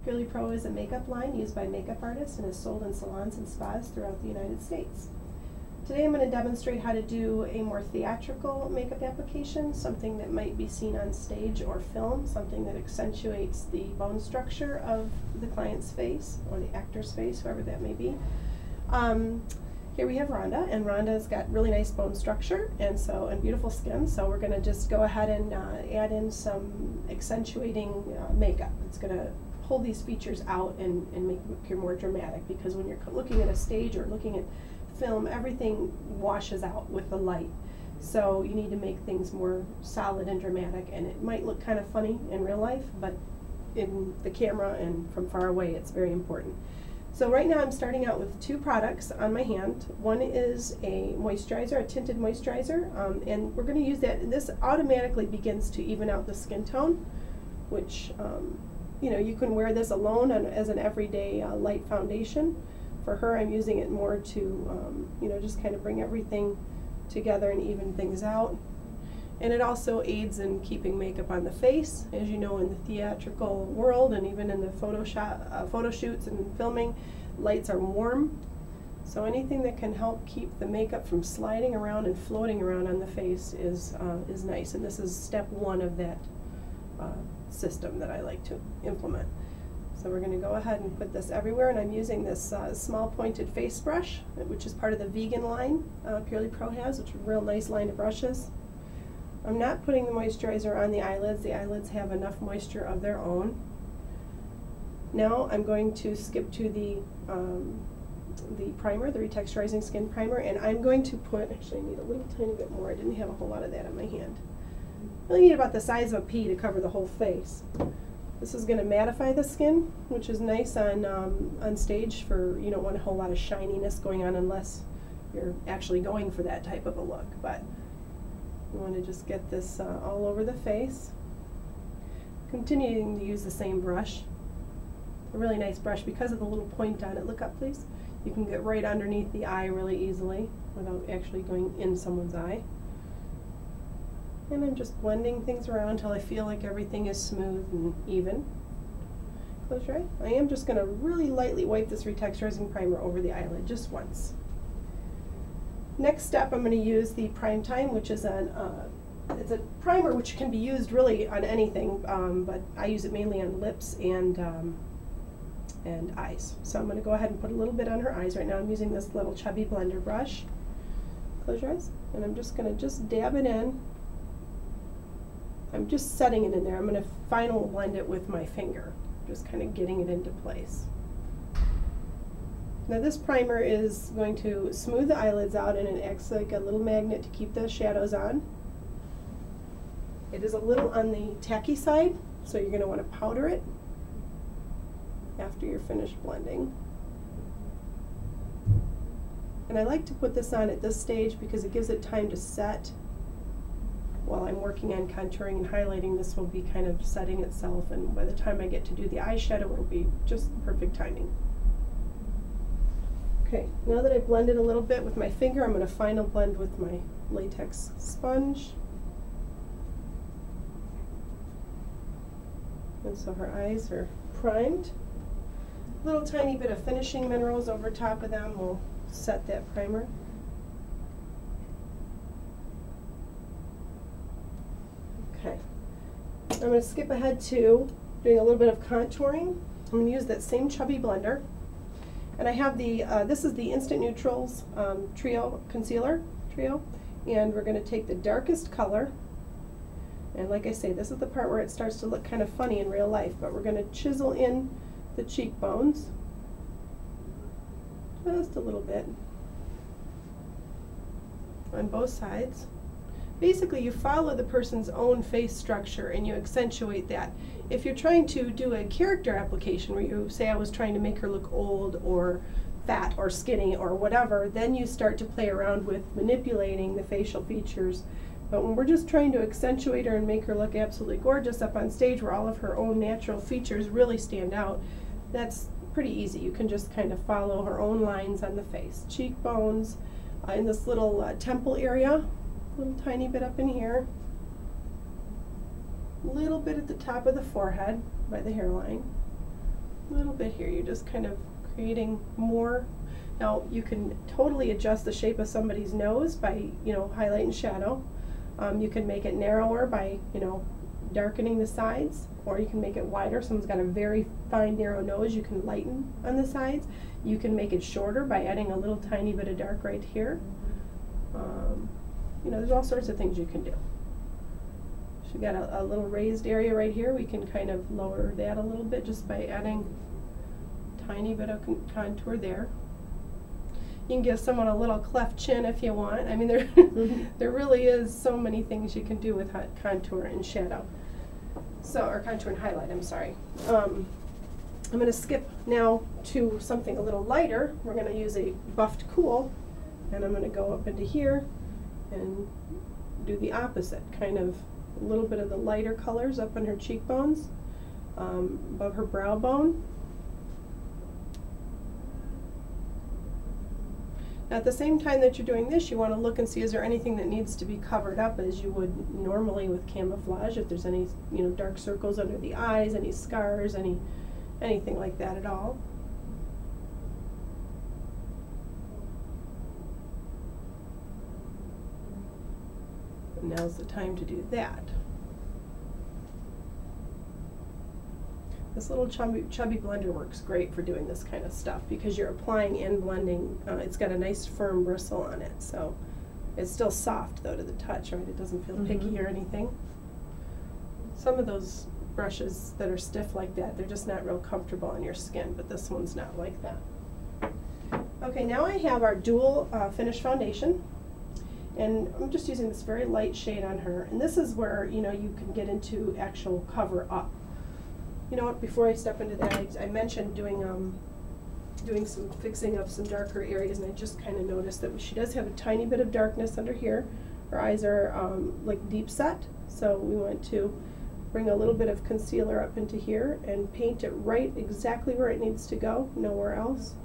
Purely Pro is a makeup line used by makeup artists and is sold in salons and spas throughout the United States. Today I'm going to demonstrate how to do a more theatrical makeup application, something that might be seen on stage or film, something that accentuates the bone structure of the client's face or the actor's face, whoever that may be. Here we have Rhonda, and Rhonda's got really nice bone structure and beautiful skin, so we're going to just go ahead and add in some accentuating makeup. It's going to pull these features out and make them appear more dramatic, because when you're looking at a stage or looking at film, everything washes out with the light. So you need to make things more solid and dramatic, and it might look kind of funny in real life, but in the camera and from far away it's very important. So right now I'm starting out with two products on my hand. One is a moisturizer, a tinted moisturizer, and we're going to use that. This automatically begins to even out the skin tone, which you know, you can wear this alone as an everyday light foundation. For her, I'm using it more to you know, just kind of bring everything together and even things out. And it also aids in keeping makeup on the face. As you know, in the theatrical world and even in the photo shoots and filming, lights are warm. So anything that can help keep the makeup from sliding around and floating around on the face is nice. And this is step one of that system that I like to implement. So we're going to go ahead and put this everywhere, and I'm using this small pointed face brush, which is part of the vegan line Purely Pro has, which is a real nice line of brushes. I'm not putting the moisturizer on the eyelids. The eyelids have enough moisture of their own. Now I'm going to skip to the primer, the retexturizing skin primer, and I'm going to put, actually I need a little tiny bit more. I didn't have a whole lot of that in my hand. I really need about the size of a pea to cover the whole face. This is going to mattify the skin, which is nice on stage. For, you don't want a whole lot of shininess going on unless you're actually going for that type of a look. But you want to just get this all over the face. Continuing to use the same brush. A really nice brush because of the little point on it. Look up, please. You can get right underneath the eye really easily without actually going in someone's eye. And I'm just blending things around until I feel like everything is smooth and even. Close your eye. I am just going to really lightly wipe this retexturizing primer over the eyelid just once. Next step, I'm going to use the Prime Time, which is it's a primer which can be used really on anything, but I use it mainly on lips and eyes. So I'm going to go ahead and put a little bit on her eyes right now. I'm using this little chubby blender brush. Close your eyes, and I'm just going to dab it in. I'm just setting it in there. I'm going to final blend it with my finger, just kind of getting it into place. Now this primer is going to smooth the eyelids out, and it acts like a little magnet to keep the shadows on. It is a little on the tacky side, so you're going to want to powder it after you're finished blending. And I like to put this on at this stage because it gives it time to set. While I'm working on contouring and highlighting, this will be kind of setting itself, and by the time I get to do the eyeshadow, it'll be just perfect timing. Okay, now that I've blended a little bit with my finger, I'm going to final blend with my latex sponge. And so her eyes are primed. A little tiny bit of finishing minerals over top of them will set that primer. Okay, I'm going to skip ahead to doing a little bit of contouring. I'm going to use that same chubby blender, and I have the this is the Instant Neutrals Concealer Trio, and we're going to take the darkest color, and like I say, this is the part where it starts to look kind of funny in real life, but we're going to chisel in the cheekbones just a little bit on both sides. Basically, you follow the person's own face structure and you accentuate that. If you're trying to do a character application where you say, I was trying to make her look old or fat or skinny or whatever, then you start to play around with manipulating the facial features. But when we're just trying to accentuate her and make her look absolutely gorgeous up on stage where all of her own natural features really stand out, that's pretty easy. You can just kind of follow her own lines on the face. Cheekbones, in this little temple area, a little tiny bit up in here, a little bit at the top of the forehead by the hairline, A little bit here, you're just kind of creating more. Now you can totally adjust the shape of somebody's nose by, you know, highlight and shadow. You can make it narrower by, you know, darkening the sides, or you can make it wider. Someone's got a very fine narrow nose, you can lighten on the sides. You can make it shorter by adding a little tiny bit of dark right here. You know, there's all sorts of things you can do. So we've got a little raised area right here. We can kind of lower that a little bit just by adding a tiny bit of contour there. You can give someone a little cleft chin if you want. I mean, there, there really is so many things you can do with contour and shadow. So, or contour and highlight, I'm sorry. I'm going to skip now to something a little lighter. We're going to use a buffed cool, and I'm going to go up into here and do the opposite, kind of a little bit of the lighter colors up on her cheekbones, above her brow bone. Now, at the same time that you're doing this, you want to look and see, is there anything that needs to be covered up as you would normally with camouflage, if there's any, you know, dark circles under the eyes, any scars, anything like that at all. And now's the time to do that. This little chubby blender works great for doing this kind of stuff because you're applying and blending. It's got a nice firm bristle on it, so it's still soft though to the touch, right? It doesn't feel picky or anything. Some of those brushes that are stiff like that, they're just not real comfortable on your skin, but this one's not like that. Okay, now I have our dual finish foundation, and I'm just using this very light shade on her, and this is where, you know, you can get into actual cover up. You know what, before I step into that, I mentioned doing some fixing of some darker areas, and I just kind of noticed that she does have a tiny bit of darkness under here. Her eyes are like deep set, so we want to bring a little bit of concealer up into here and paint it right exactly where it needs to go, nowhere else.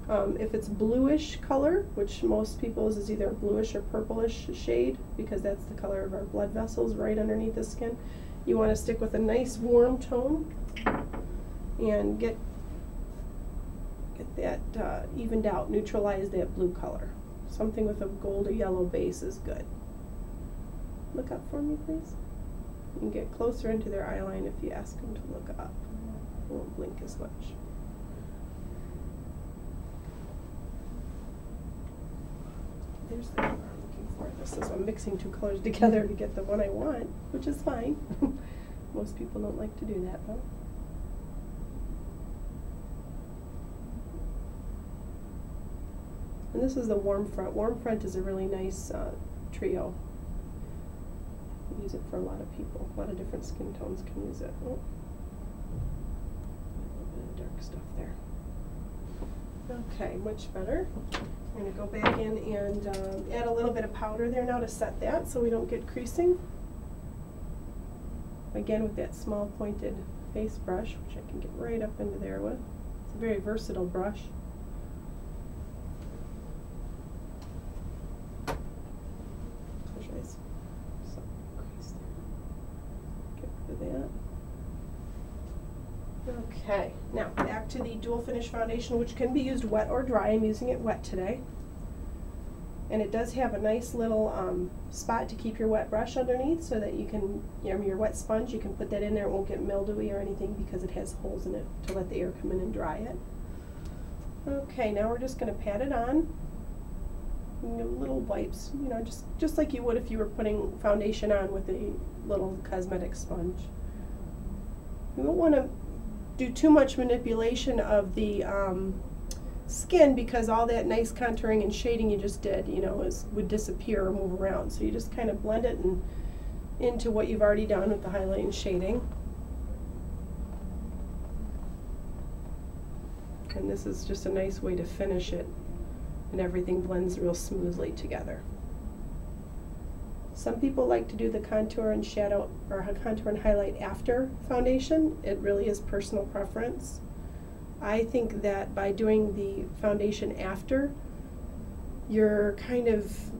If it's bluish color, which most people's is either a bluish or purplish shade, because that's the color of our blood vessels right underneath the skin, you want to stick with a nice warm tone and get that evened out, neutralize that blue color. Something with a gold or yellow base is good. Look up for me, please. You can get closer into their eye line if you ask them to look up. It won't blink as much. There's the color I'm looking for. This is, I'm mixing two colors together to get the one I want, which is fine. Most people don't like to do that though. And this is the warm front. Warm front is a really nice trio. We use it for a lot of people. A lot of different skin tones can use it. Oh. A little bit of dark stuff there. Okay, much better. I'm going to go back in and add a little bit of powder there now to set that so we don't get creasing. Again, with that small pointed face brush, which I can get right up into there with. It's a very versatile brush. Close your eyes. So, crease there. Get rid of that. Okay, now back to the dual finish foundation, which can be used wet or dry. I'm using it wet today. And it does have a nice little spot to keep your wet brush underneath so that you can, your wet sponge, you can put that in there. It won't get mildewy or anything because it has holes in it to let the air come in and dry it. Okay, now we're just going to pat it on. Little wipes, just like you would if you were putting foundation on with a little cosmetic sponge. You won't want to do too much manipulation of the skin because all that nice contouring and shading you just did, would disappear or move around. So you just kind of blend it into what you've already done with the highlight and shading. And this is just a nice way to finish it, and everything blends real smoothly together. Some people like to do the contour and shadow, or contour and highlight after foundation. It really is personal preference. I think that by doing the foundation after, you're kind of